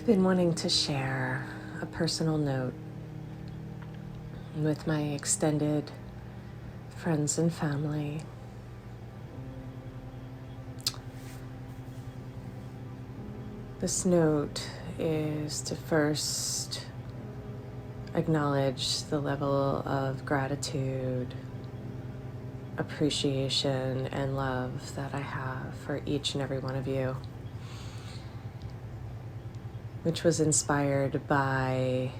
been wanting to share a personal note with my extended friends and family. This note is to first acknowledge the level of gratitude, appreciation, and love that I have for each and every one of you, which was inspired by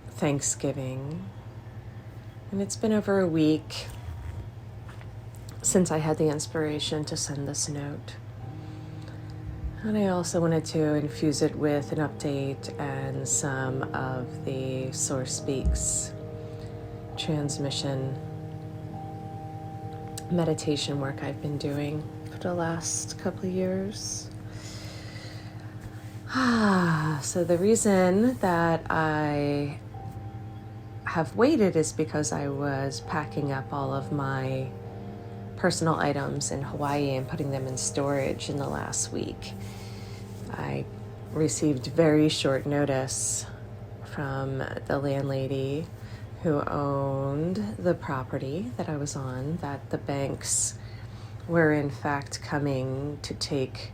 Thanksgiving. And it's been over a week since I had the inspiration to send this note. And I also wanted to infuse it with an update and some of the Source Speaks transmission meditation work I've been doing for the last couple of years. So the reason that I have waited is because I was packing up all of my personal items in Hawaii and putting them in storage in the last week. I received very short notice from the landlady who owned the property that I was on that the banks were in fact coming to take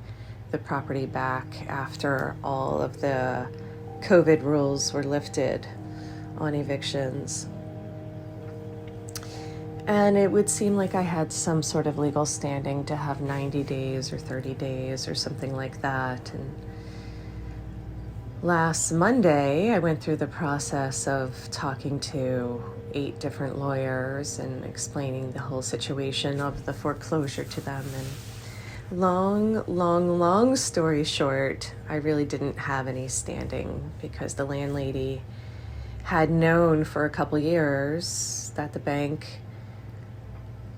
the property back after all of the COVID rules were lifted on evictions. And it would seem like I had some sort of legal standing to have 90 days or 30 days or something like that. And last Monday, I went through the process of talking to 8 different lawyers and explaining the whole situation of the foreclosure to them. And long story short, I really didn't have any standing because the landlady had known for a couple years that the bank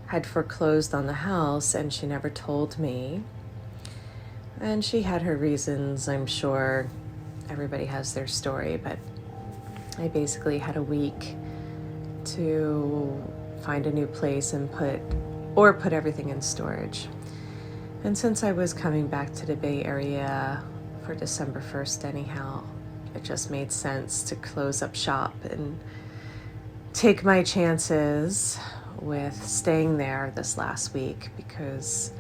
had foreclosed on the house, and she never told me. And she had her reasons, I'm sure. Everybody has their story, but I basically had a week to find a new place and put everything in storage. And since I was coming back to the Bay Area for December 1st anyhow, it just made sense to close up shop and take my chances with staying there this last week, because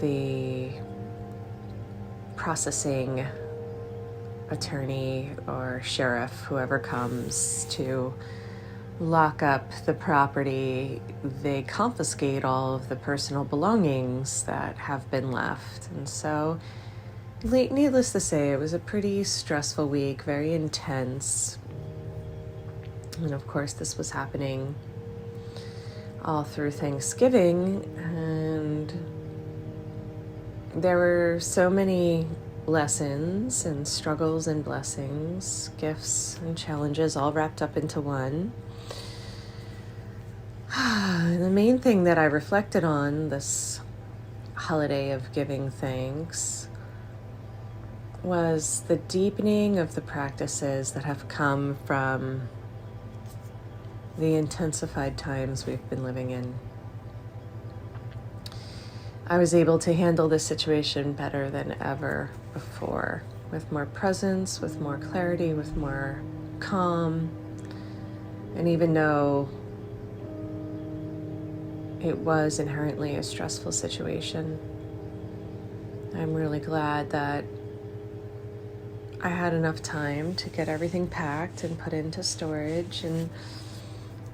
the processing attorney or sheriff, whoever comes to lock up the property, they confiscate all of the personal belongings that have been left. And so, needless to say, it was a pretty stressful week, very intense. And of course, this was happening all through Thanksgiving, and there were so many lessons and struggles and blessings, gifts and challenges all wrapped up into one. The main thing that I reflected on this holiday of giving thanks was the deepening of the practices that have come from the intensified times we've been living in. I was able to handle this situation better than ever before, with more presence, with more clarity, with more calm. And even though it was inherently a stressful situation, I'm really glad that I had enough time to get everything packed and put into storage and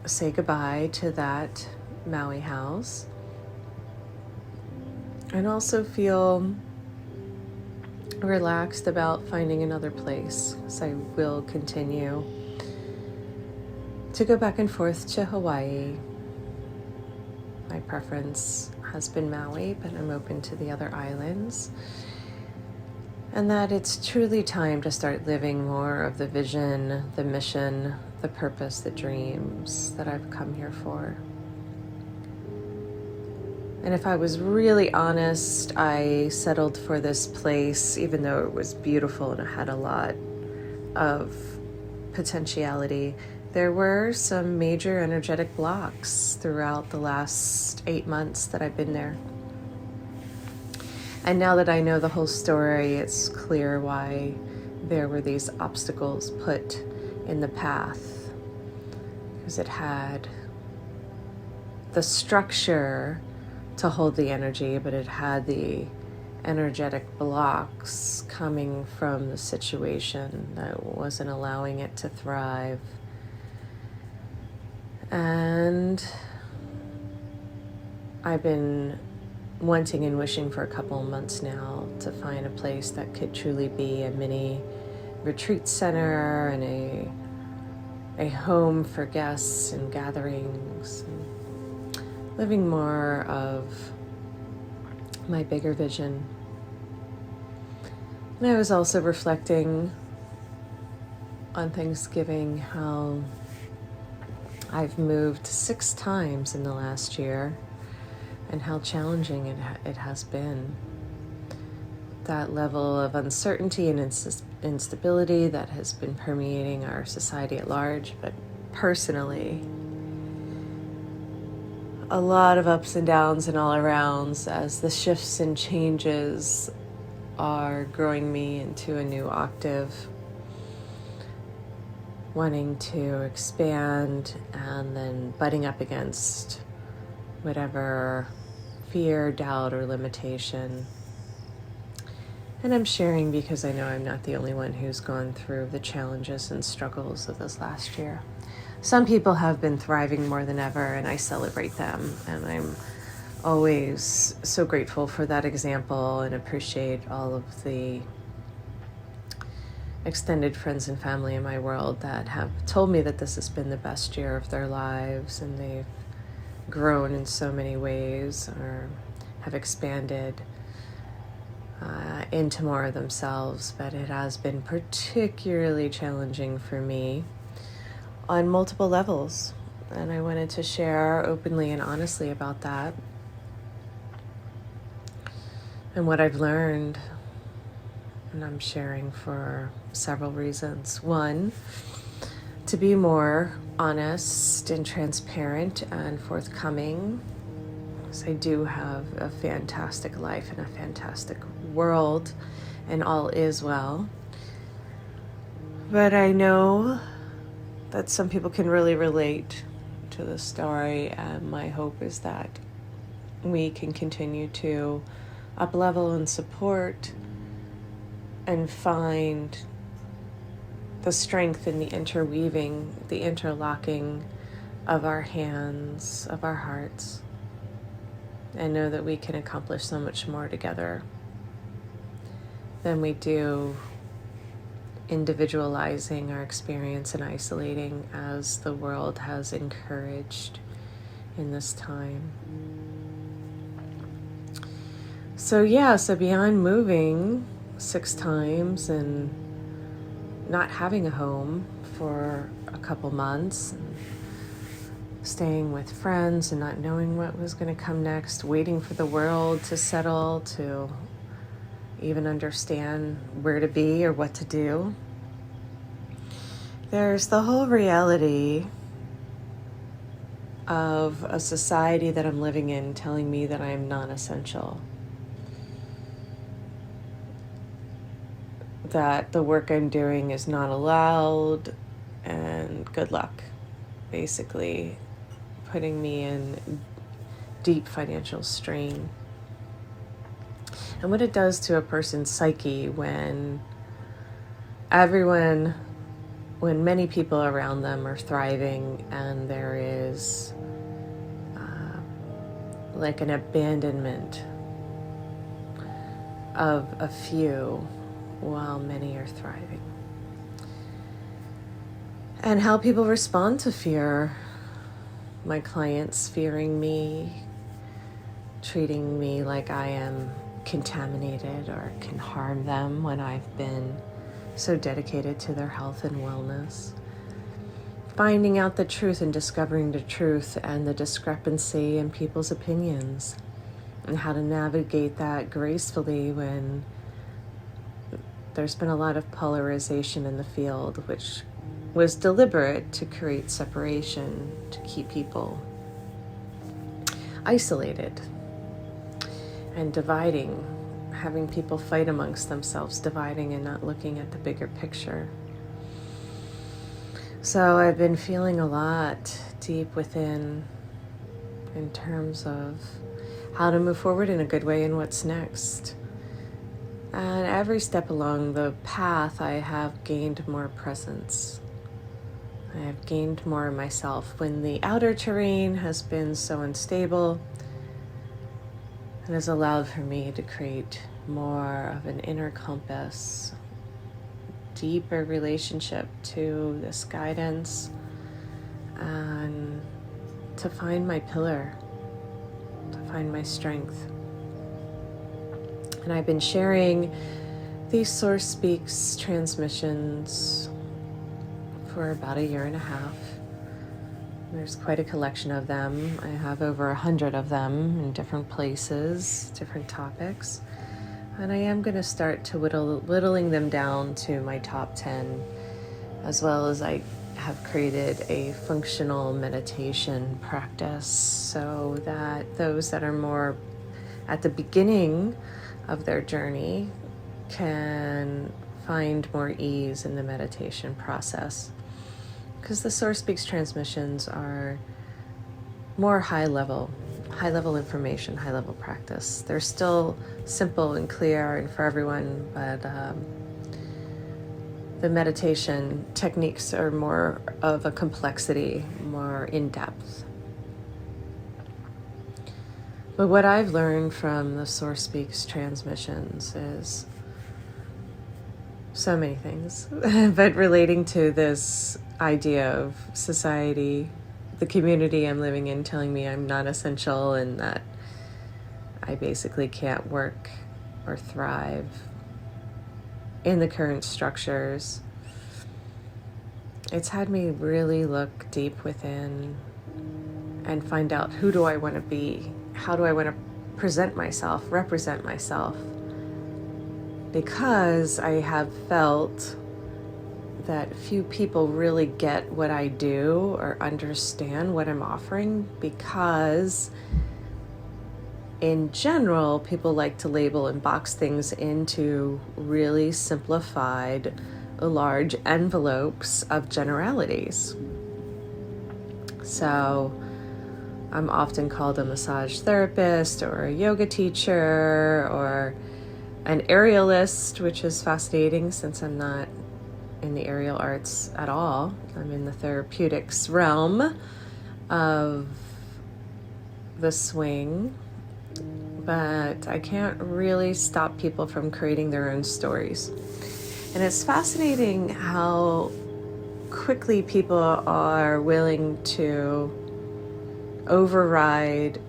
say goodbye to that Maui house, and also feel relaxed about finding another place. So I will continue to go back and forth to Hawaii. My preference has been Maui, but I'm open to the other islands. And that it's truly time to start living more of the vision, the mission, the purpose, the dreams that I've come here for. And if I was really honest, I settled for this place, even though it was beautiful and it had a lot of potentiality. There were some major energetic blocks throughout the last 8 months that I've been there. And now that I know the whole story, it's clear why there were these obstacles put in the path, because it had the structure to hold the energy, but it had the energetic blocks coming from the situation that wasn't allowing it to thrive. And I've been wanting and wishing for a couple of months now to find a place that could truly be a mini retreat center and a home for guests and gatherings, and living more of my bigger vision. And I was also reflecting on Thanksgiving how I've moved 6 times in the last year and how challenging it has been. That level of uncertainty and instability that has been permeating our society at large, but personally, a lot of ups and downs and all arounds as the shifts and changes are growing me into a new octave, wanting to expand and then butting up against whatever fear, doubt, or limitation. And I'm sharing because I know I'm not the only one who's gone through the challenges and struggles of this last year. Some people have been thriving more than ever, and I celebrate them. And I'm always so grateful for that example and appreciate all of the extended friends and family in my world that have told me that this has been the best year of their lives, and they've grown in so many ways or have expanded into more of themselves. But it has been particularly challenging for me on multiple levels, and I wanted to share openly and honestly about that and what I've learned. And I'm sharing for several reasons. One, to be more honest and transparent and forthcoming, because I do have a fantastic life and a fantastic world, and all is well. But I know that some people can really relate to the story, and my hope is that we can continue to up-level and support and find the strength in the interweaving, the interlocking of our hands, of our hearts, and know that we can accomplish so much more together than we do individualizing our experience and isolating, as the world has encouraged in this time. So beyond moving 6 times and not having a home for a couple months, and staying with friends and not knowing what was going to come next, waiting for the world to settle to even understand where to be or what to do, there's the whole reality of a society that I'm living in telling me that I am non-essential, that the work I'm doing is not allowed, and good luck, basically putting me in deep financial strain. And what it does to a person's psyche when many people around them are thriving, and there is like an abandonment of a few while many are thriving. And how people respond to fear. My clients fearing me, treating me like I am contaminated or can harm them when I've been so dedicated to their health and wellness. Finding out the truth and discovering the truth and the discrepancy in people's opinions, and how to navigate that gracefully when there's been a lot of polarization in the field, which was deliberate to create separation, to keep people isolated and dividing having people fight amongst themselves, dividing and not looking at the bigger picture. So I've been feeling a lot deep within in terms of how to move forward in a good way and what's next. And every step along the path, I have gained more presence. I have gained more of myself. When the outer terrain has been so unstable, it has allowed for me to create more of an inner compass, deeper relationship to this guidance, and to find my pillar, to find my strength. And I've been sharing these Source Speaks transmissions for about 1.5 years. There's quite a collection of them. I have over 100 of them in different places, different topics. And I am going to start to whittling them down to my top 10, as well as I have created a functional meditation practice so that those that are more at the beginning of their journey can find more ease in the meditation process. Because the Source Speaks transmissions are more high level information, high level practice. They're still simple and clear and for everyone, but the meditation techniques are more of a complexity, more in depth. But what I've learned from the Source Speaks transmissions is so many things, but relating to this idea of society, the community I'm living in telling me I'm not essential and that I basically can't work or thrive in the current structures. It's had me really look deep within and find out, who do I want to be? How do I want to present myself, represent myself? Because I have felt that few people really get what I do or understand what I'm offering, because in general, people like to label and box things into really simplified, large envelopes of generalities. So I'm often called a massage therapist or a yoga teacher or an aerialist, which is fascinating since I'm not in the aerial arts at all. I'm in the therapeutics realm of the swing, but I can't really stop people from creating their own stories. And it's fascinating how quickly people are willing to override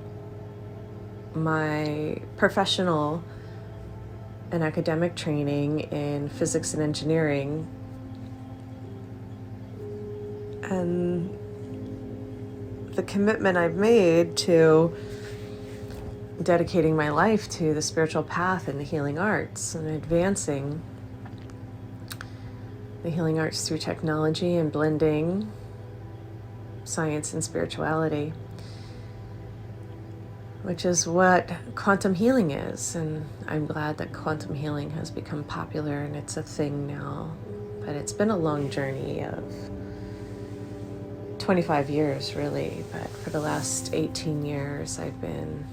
my professional and academic training in physics and engineering and the commitment I've made to dedicating my life to the spiritual path and the healing arts and advancing the healing arts through technology and blending science and spirituality, which is what quantum healing is. And I'm glad that quantum healing has become popular and it's a thing now. But it's been a long journey of 25 years, really. But for the last 18 years, I've been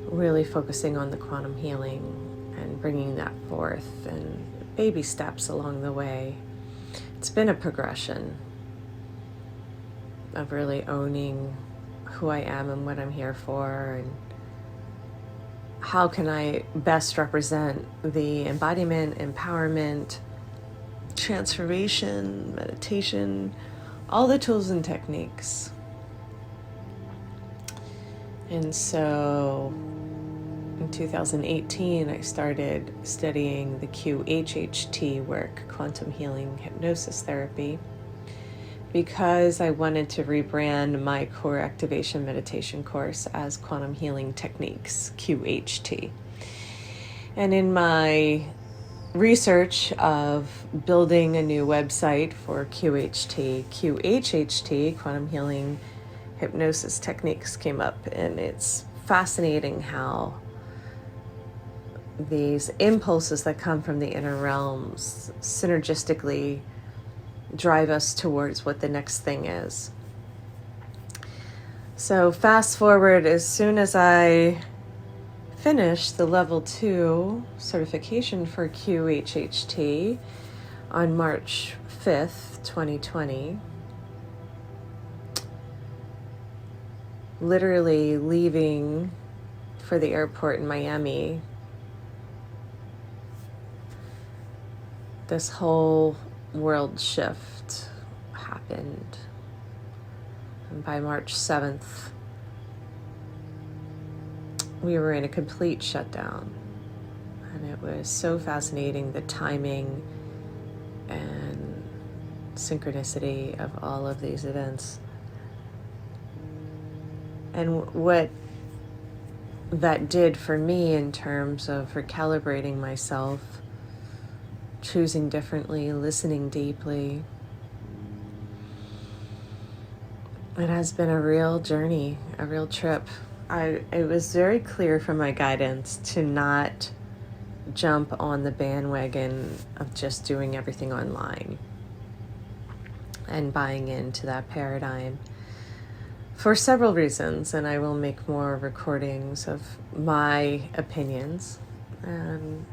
really focusing on the quantum healing and bringing that forth, and baby steps along the way. It's been a progression of really owning who I am and what I'm here for, and how can I best represent the embodiment, empowerment, transformation, meditation, all the tools and techniques. And so in 2018, I started studying the QHHT work, quantum healing hypnosis therapy, because I wanted to rebrand my core activation meditation course as Quantum Healing Techniques, QHT. And in my research of building a new website for QHHT, Quantum Healing Hypnosis Techniques, came up. And it's fascinating how these impulses that come from the inner realms synergistically drive us towards what the next thing is. So fast forward, as soon as I finished the level 2 certification for QHHT on March 5th, 2020, literally leaving for the airport in Miami, this whole world shift happened. And by March 7th, we were in a complete shutdown. And it was so fascinating, the timing and synchronicity of all of these events. And what that did for me in terms of recalibrating myself, choosing differently, listening deeply. It has been a real journey, a real trip. It was very clear from my guidance to not jump on the bandwagon of just doing everything online and buying into that paradigm for several reasons, and I will make more recordings of my opinions and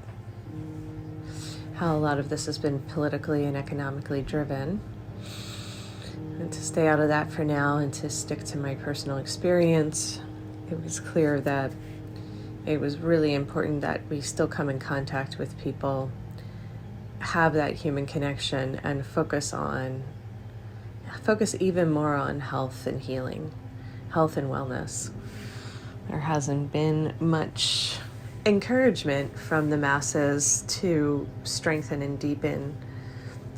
how a lot of this has been politically and economically driven. And to stay out of that for now and to stick to my personal experience, it was clear that it was really important that we still come in contact with people, have that human connection, and focus even more on health and healing, health and wellness. There hasn't been much encouragement from the masses to strengthen and deepen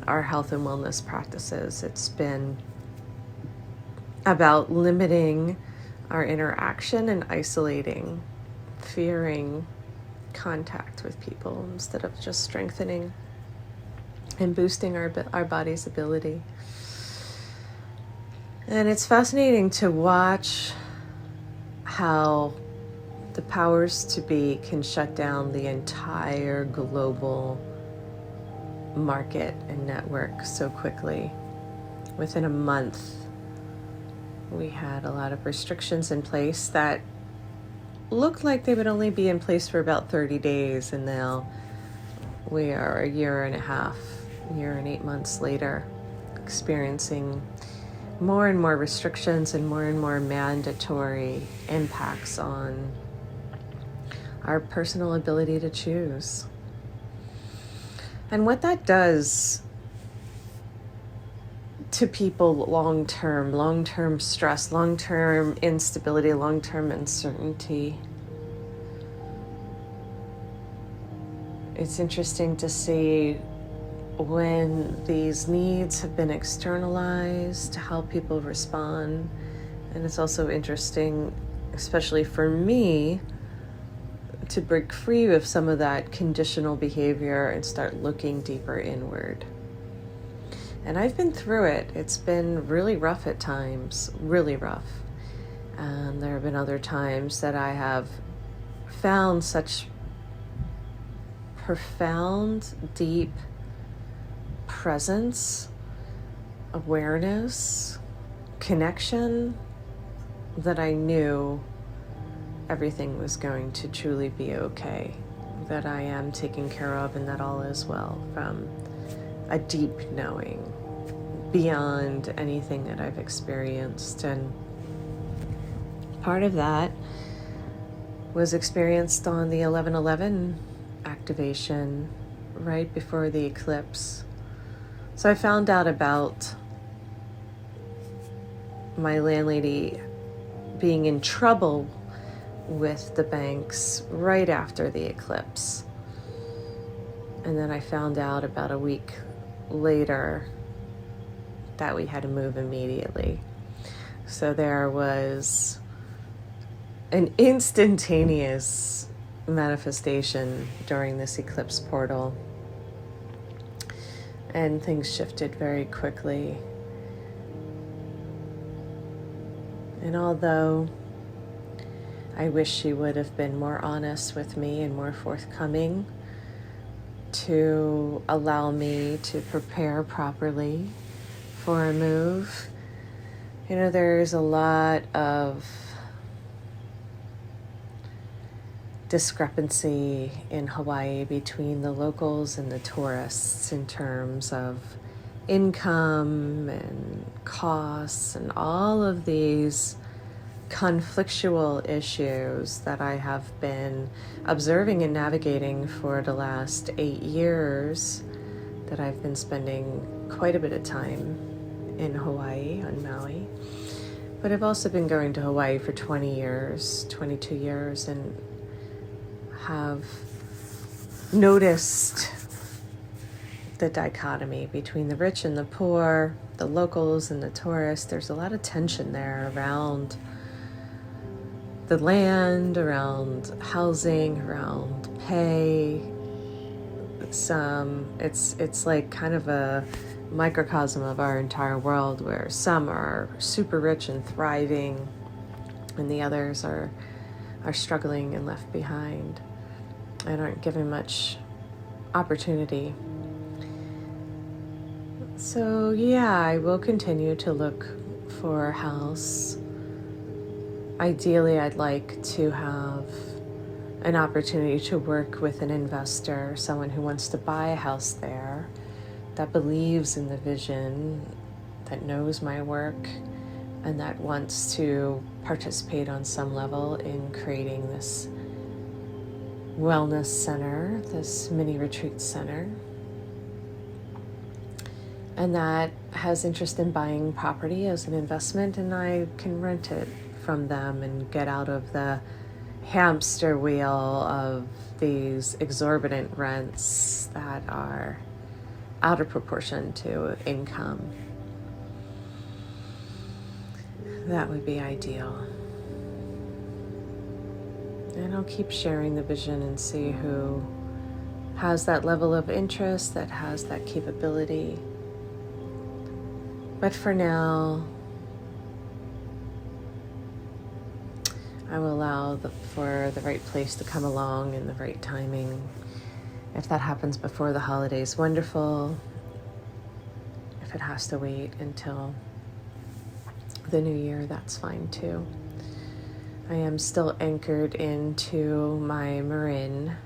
our health and wellness practices. It's been about limiting our interaction and isolating, fearing contact with people instead of just strengthening and boosting our body's ability. And it's fascinating to watch how the powers to be can shut down the entire global market and network so quickly. Within a month, we had a lot of restrictions in place that looked like they would only be in place for about 30 days, and now we are a year and 8 months later, experiencing more and more restrictions and more mandatory impacts on our personal ability to choose. And what that does to people long-term stress, long-term instability, long-term uncertainty. It's interesting to see when these needs have been externalized, how people respond. And it's also interesting, especially for me, to break free of some of that conditional behavior and start looking deeper inward. And I've been through it. It's been really rough at times, really rough. And there have been other times that I have found such profound, deep presence, awareness, connection, that I knew everything was going to truly be okay, that I am taken care of and that all is well, from a deep knowing beyond anything that I've experienced. And part of that was experienced on the 11/11 activation right before the eclipse. So I found out about my landlady being in trouble with the banks right after the eclipse. And then I found out about a week later that we had to move immediately. So there was an instantaneous manifestation during this eclipse portal, and things shifted very quickly. And although I wish she would have been more honest with me and more forthcoming to allow me to prepare properly for a move. There's a lot of discrepancy in Hawaii between the locals and the tourists in terms of income and costs and all of these conflictual issues that I have been observing and navigating for the last 8 years that I've been spending quite a bit of time in Hawaii, on Maui. But I've also been going to Hawaii for 20 years, 22 years, and have noticed the dichotomy between the rich and the poor, the locals and the tourists. There's a lot of tension there around the land, around housing, around pay. It's like kind of a microcosm of our entire world, where some are super rich and thriving and the others are struggling and left behind and aren't given much opportunity. So yeah, I will continue to look for a house. Ideally, I'd like to have an opportunity to work with an investor, someone who wants to buy a house there, that believes in the vision, that knows my work, and that wants to participate on some level in creating this wellness center, this mini retreat center, and that has interest in buying property as an investment, and I can rent it from them and get out of the hamster wheel of these exorbitant rents that are out of proportion to income. That would be ideal. And I'll keep sharing the vision and see who has that level of interest, that has that capability. But for now, I will allow for the right place to come along in the right timing. If that happens before the holidays, wonderful. If it has to wait until the new year, that's fine too. I am still anchored into my Marin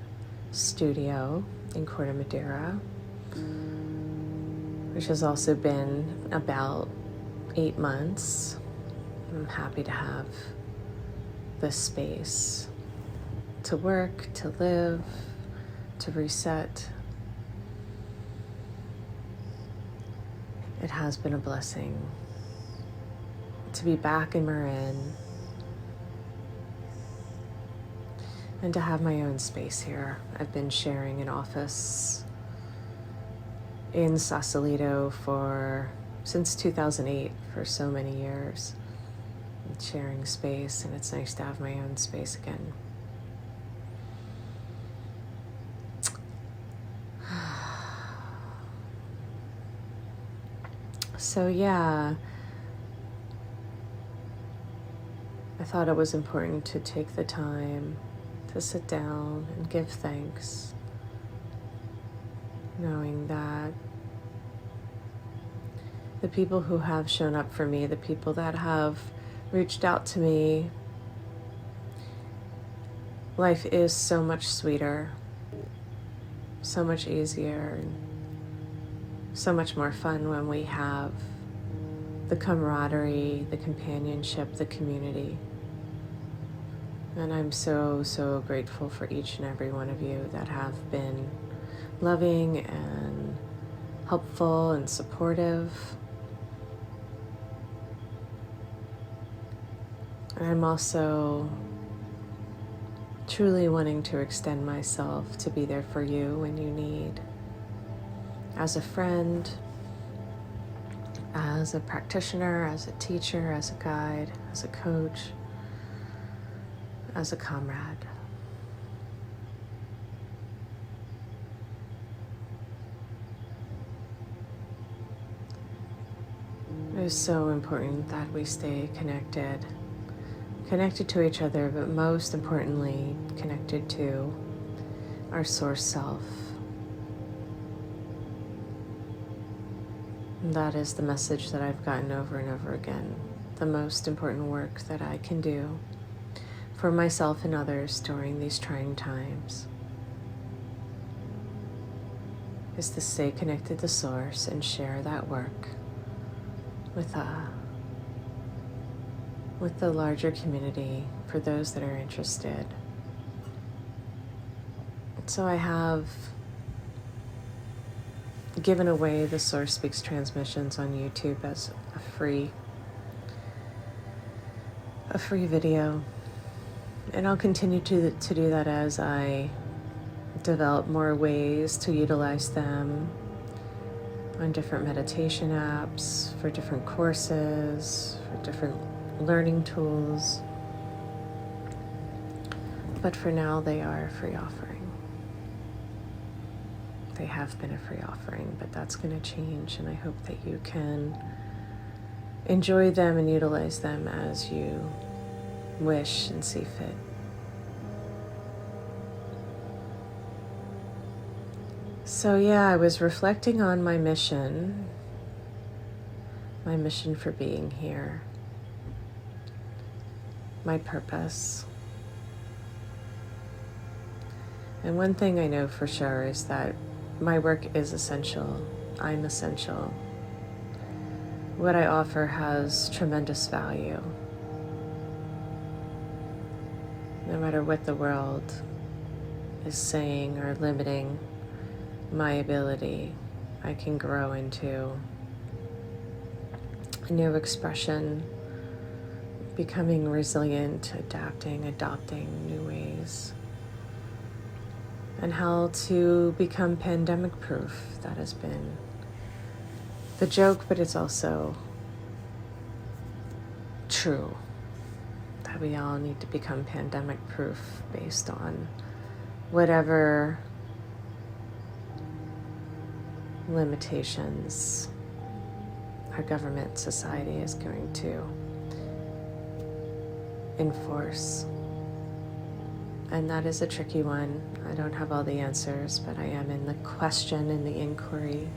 studio in Corte Madera, which has also been about 8 months. I'm happy to have this space to work, to live, to reset. It has been a blessing to be back in Marin and to have my own space here. I've been sharing an office in Sausalito since 2008, for so many years, sharing space, and it's nice to have my own space again. So yeah, I thought it was important to take the time to sit down and give thanks, knowing that the people who have shown up for me, the people that have reached out to me, life is so much sweeter, so much easier, and so much more fun when we have the camaraderie, the companionship, the community. And I'm so, so grateful for each and every one of you that have been loving and helpful and supportive. And I'm also truly wanting to extend myself to be there for you when you need, as a friend, as a practitioner, as a teacher, as a guide, as a coach, as a comrade. It is so important that we stay connected, connected to each other, but most importantly, connected to our source self. And that is the message that I've gotten over and over again. The most important work that I can do for myself and others during these trying times is to stay connected to Source and share that work with the larger community for those that are interested. So I have given away the Source Speaks transmissions on YouTube as a free video, and I'll continue to do that as I develop more ways to utilize them on different meditation apps, for different courses, for different learning tools. But for now, they are a free offering. They have been a free offering, but that's going to change, and I hope that you can enjoy them and utilize them as you wish and see fit. So yeah, I was reflecting on my mission for being here, my purpose. And one thing I know for sure is that my work is essential. I'm essential. What I offer has tremendous value. No matter what the world is saying or limiting my ability, I can grow into a new expression, becoming resilient, adapting, adopting new ways, and how to become pandemic proof. That has been the joke, but it's also true that we all need to become pandemic proof based on whatever limitations our government, society is going to enforce. And that is a tricky one. I don't have all the answers, but I am in the question and the inquiry.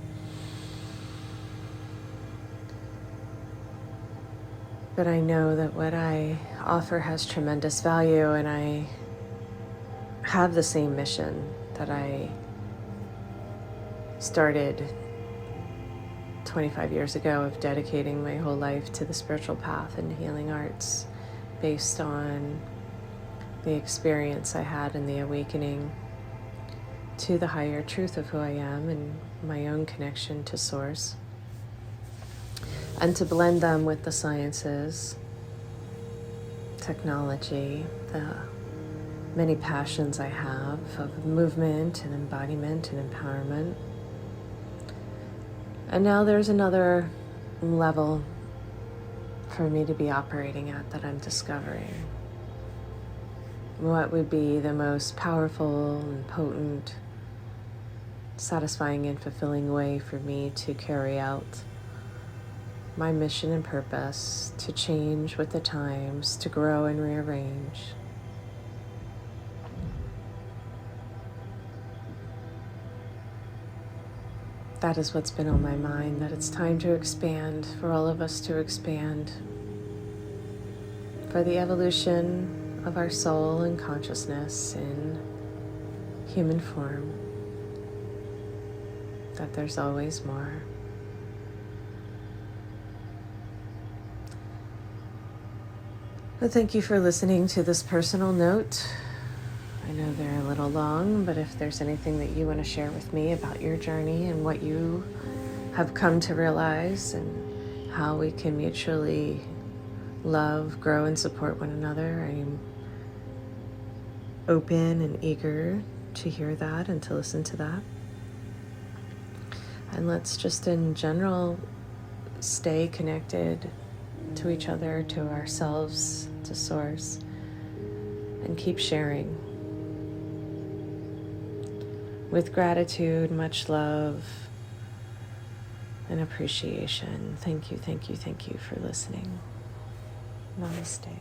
But I know that what I offer has tremendous value, and I have the same mission that I started 25 years ago, of dedicating my whole life to the spiritual path and healing arts based on the experience I had in the awakening to the higher truth of who I am and my own connection to Source, and to blend them with the sciences, technology, the many passions I have of movement and embodiment and empowerment. And now there's another level for me to be operating at that I'm discovering. What would be the most powerful and potent, satisfying and fulfilling way for me to carry out my mission and purpose, to change with the times, to grow and rearrange. That is what's been on my mind, that it's time to expand, for all of us to expand, for the evolution of our soul and consciousness in human form, that there's always more. But thank you for listening to this personal note. I know they're a little long, but if there's anything that you want to share with me about your journey and what you have come to realize and how we can mutually love, grow, and support one another, I'm open and eager to hear that and to listen to that. And let's just in general stay connected to each other, to ourselves, to Source, and keep sharing. With gratitude, much love, and appreciation. Thank you, thank you, thank you for listening. Namaste.